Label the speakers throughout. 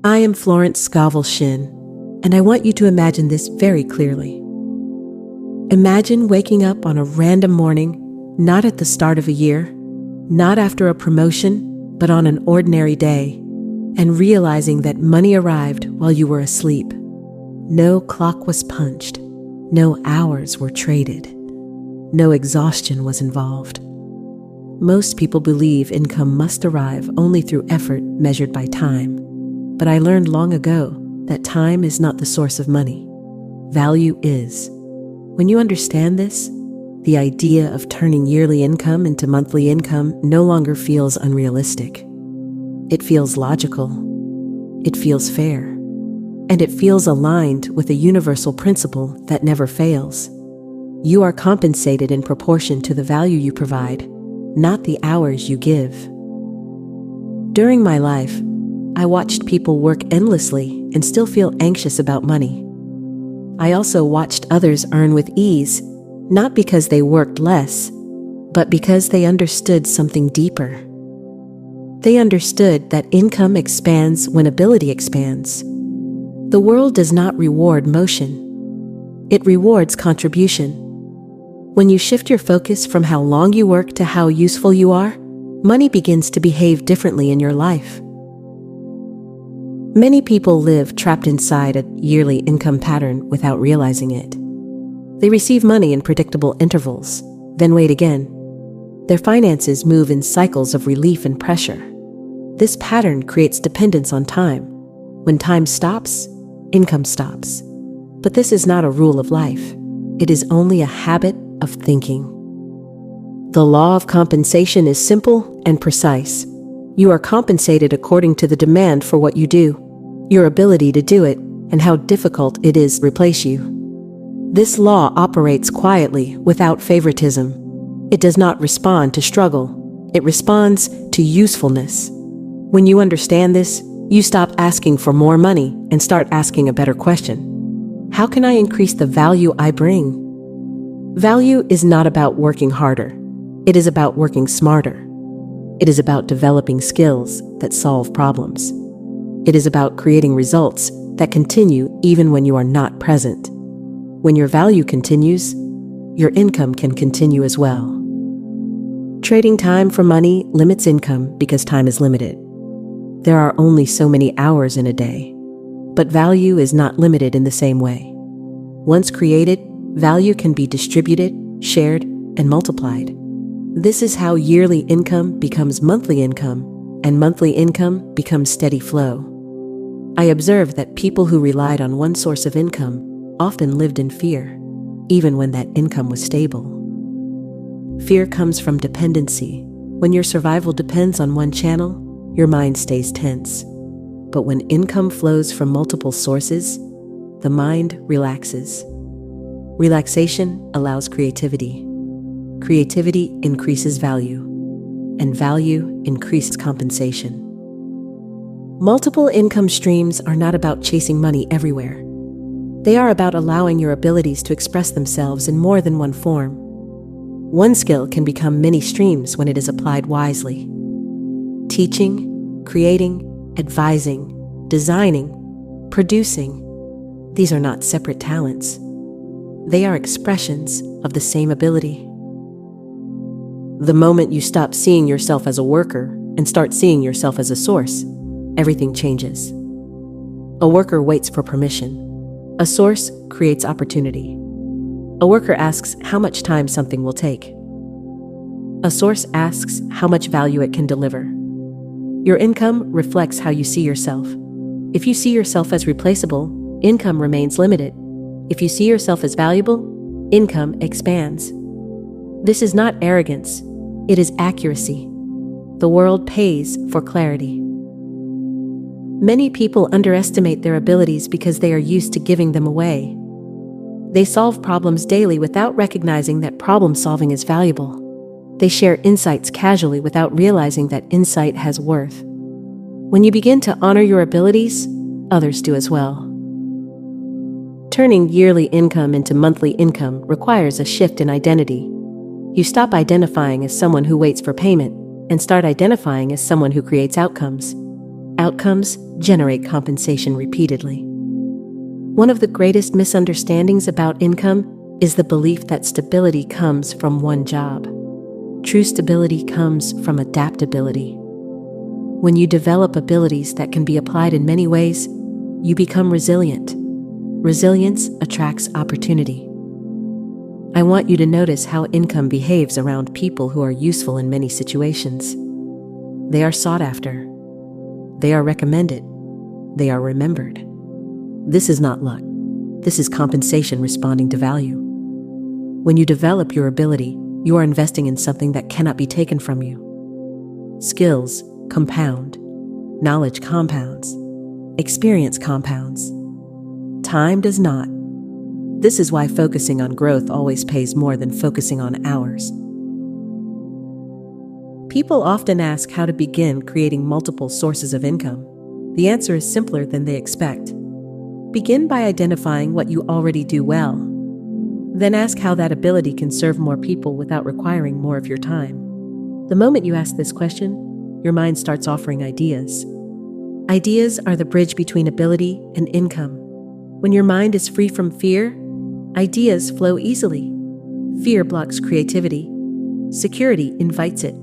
Speaker 1: I am Florence Scovel Shinn, and I want you to imagine this very clearly. Imagine waking up on a random morning, not at the start of a year, not after a promotion, but on an ordinary day, and realizing that money arrived while you were asleep. No clock was punched, no hours were traded, no exhaustion was involved. Most people believe income must arrive only through effort measured by time. But I learned long ago that time is not the source of money. Value is. When you understand this, the idea of turning yearly income into monthly income no longer feels unrealistic. It feels logical. It feels fair. And it feels aligned with a universal principle that never fails. You are compensated in proportion to the value you provide, not the hours you give. During my life, I watched people work endlessly and still feel anxious about money. I also watched others earn with ease, not because they worked less, but because they understood something deeper. They understood that income expands when ability expands. The world does not reward motion. It rewards contribution. When you shift your focus from how long you work to how useful you are, money begins to behave differently in your life. Many people live trapped inside a yearly income pattern without realizing it. They receive money in predictable intervals, then wait again. Their finances move in cycles of relief and pressure. This pattern creates dependence on time. When time stops, income stops. But this is not a rule of life. It is only a habit of thinking. The law of compensation is simple and precise. You are compensated according to the demand for what you do, your ability to do it, and how difficult it is to replace you. This law operates quietly, without favoritism. It does not respond to struggle. It responds to usefulness. When you understand this, you stop asking for more money and start asking a better question. How can I increase the value I bring? Value is not about working harder. It is about working smarter. It is about developing skills that solve problems. It is about creating results that continue even when you are not present. When your value continues, your income can continue as well. Trading time for money limits income because time is limited. There are only so many hours in a day, but value is not limited in the same way. Once created, value can be distributed, shared, and multiplied. This is how yearly income becomes monthly income, and monthly income becomes steady flow. I observed that people who relied on one source of income often lived in fear, even when that income was stable. Fear comes from dependency. When your survival depends on one channel, your mind stays tense. But when income flows from multiple sources, the mind relaxes. Relaxation allows creativity. Creativity increases value, and value increases compensation. Multiple income streams are not about chasing money everywhere. They are about allowing your abilities to express themselves in more than one form. One skill can become many streams when it is applied wisely. Teaching, creating, advising, designing, producing, these are not separate talents. They are expressions of the same ability. The moment you stop seeing yourself as a worker and start seeing yourself as a source, everything changes. A worker waits for permission. A source creates opportunity. A worker asks how much time something will take. A source asks how much value it can deliver. Your income reflects how you see yourself. If you see yourself as replaceable, income remains limited. If you see yourself as valuable, income expands. This is not arrogance, it is accuracy. The world pays for clarity. Many people underestimate their abilities because they are used to giving them away. They solve problems daily without recognizing that problem solving is valuable. They share insights casually without realizing that insight has worth. When you begin to honor your abilities, others do as well. Turning yearly income into monthly income requires a shift in identity. You stop identifying as someone who waits for payment and start identifying as someone who creates outcomes. Outcomes generate compensation repeatedly. One of the greatest misunderstandings about income is the belief that stability comes from one job. True stability comes from adaptability. When you develop abilities that can be applied in many ways, you become resilient. Resilience attracts opportunity. I want you to notice how income behaves around people who are useful in many situations. They are sought after. They are recommended. They are remembered. This is not luck. This is compensation responding to value. When you develop your ability, you are investing in something that cannot be taken from you. Skills compound. Knowledge compounds. Experience compounds. Time does not. This is why focusing on growth always pays more than focusing on hours. People often ask how to begin creating multiple sources of income. The answer is simpler than they expect. Begin by identifying what you already do well. Then ask how that ability can serve more people without requiring more of your time. The moment you ask this question, your mind starts offering ideas. Ideas are the bridge between ability and income. When your mind is free from fear, ideas flow easily. Fear blocks creativity. Security invites it.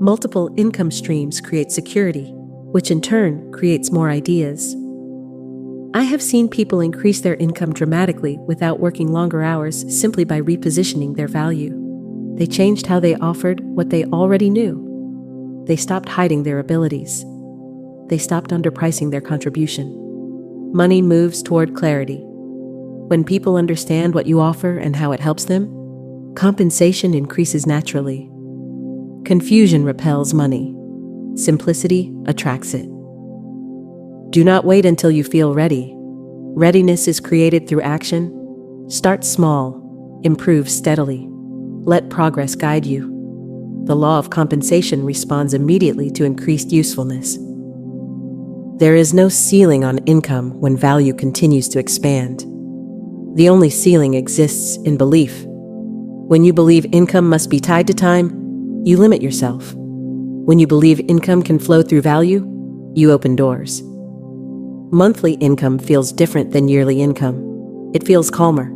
Speaker 1: Multiple income streams create security, which in turn creates more ideas. I have seen people increase their income dramatically without working longer hours simply by repositioning their value. They changed how they offered what they already knew. They stopped hiding their abilities. They stopped underpricing their contribution. Money moves toward clarity. When people understand what you offer and how it helps them, compensation increases naturally. Confusion repels money. Simplicity attracts it. Do not wait until you feel ready. Readiness is created through action. Start small. Improve steadily. Let progress guide you. The law of compensation responds immediately to increased usefulness. There is no ceiling on income when value continues to expand. The only ceiling exists in belief. When you believe income must be tied to time, you limit yourself. When you believe income can flow through value, you open doors. Monthly income feels different than yearly income. It feels calmer.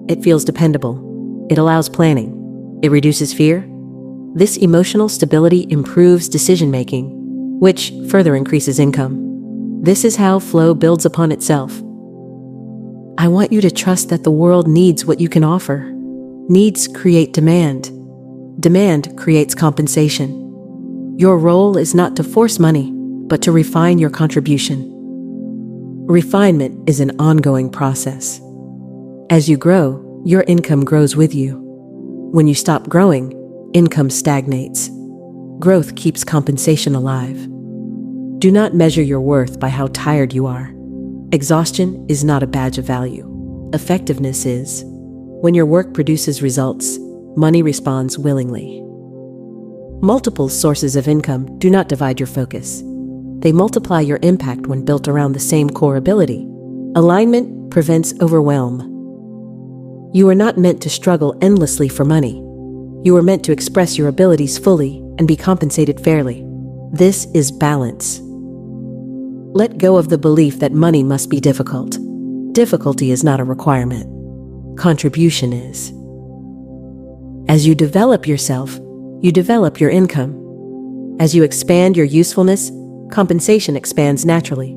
Speaker 1: It feels dependable. It allows planning. It reduces fear. This emotional stability improves decision-making, which further increases income. This is how flow builds upon itself. I want you to trust that the world needs what you can offer. Needs create demand. Demand creates compensation. Your role is not to force money, but to refine your contribution. Refinement is an ongoing process. As you grow, your income grows with you. When you stop growing, income stagnates. Growth keeps compensation alive. Do not measure your worth by how tired you are. Exhaustion is not a badge of value. Effectiveness is. When your work produces results, money responds willingly. Multiple sources of income do not divide your focus. They multiply your impact when built around the same core ability. Alignment prevents overwhelm. You are not meant to struggle endlessly for money. You are meant to express your abilities fully and be compensated fairly. This is balance. Let go of the belief that money must be difficult. Difficulty is not a requirement. Contribution is. As you develop yourself, you develop your income. As you expand your usefulness, compensation expands naturally.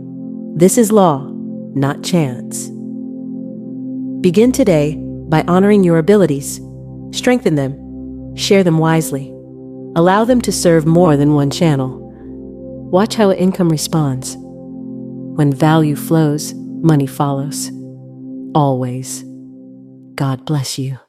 Speaker 1: This is law, not chance. Begin today by honoring your abilities. Strengthen them. Share them wisely. Allow them to serve more than one channel. Watch how income responds. When value flows, money follows. Always. God bless you.